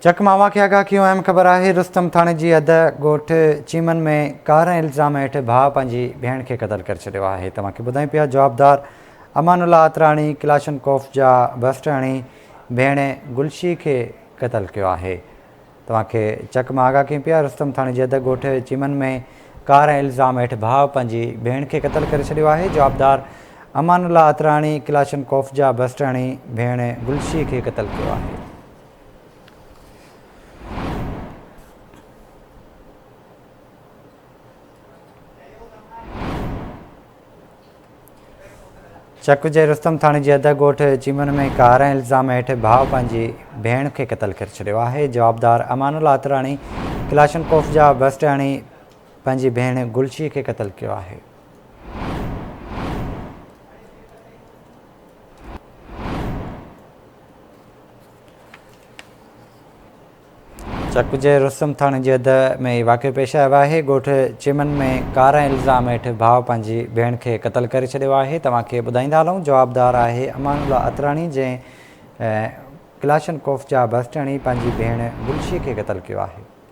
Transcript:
चकमावा खे आगाह कयो। अहम ख़बर आहे, रुस्तम थाणे जी हद ॻोठ चीमन में कार इल्ज़ाम हेठि भाउ पंहिंजी भेण खे क़तल करे छॾियो आहे। तव्हांखे ॿुधायूं पिया जवाबदार अमानुल्ला अतराणी क्लाशनकोफ जा बस्टाणी भेण गुलशी खे क़तल कयो आहे। तव्हांखे चक मां आगाह कयूं पिया, रुस्तम थाणे जी हद ॻोठ चीमन में कार इल्ज़ाम हेठि भाउ पंहिंजी भेण खे क़तल करे छॾियो आहे। जवाबदार अमानुल्ला अतराणी क्लाशनकोफ जा बस्टाणी भेण गुलशी खे क़तल कयो आहे। चक जे रुस्तम थाणे जी हद ॻोठ चीमन में कार इल्ज़ाम हेठि भाउ पंहिंजी भेण खे क़तल करे छॾियो आहे। जवाबदार अमानुल्ला अतराणी क्लाशनकोफ जा बस्टाणी पंहिंजी भेण गुलशी खे क़तल कयो आहे। चक जे रुस्तम थाणे जी हद में वाक़ियो पेश आयो आहे। ॻोठ चीमन में कार इल्ज़ाम हेठि भाउ पंहिंजी भेण खे क़तल करे छॾियो आहे। तव्हांखे ॿुधाईंदा हलूं, जवाबदार आहे अमानुल्ला अतराणी जंहिं क्लाशनकोफ जा बस्टाणी पंहिंजी भेण गुलशी खे क़तल कयो आहे।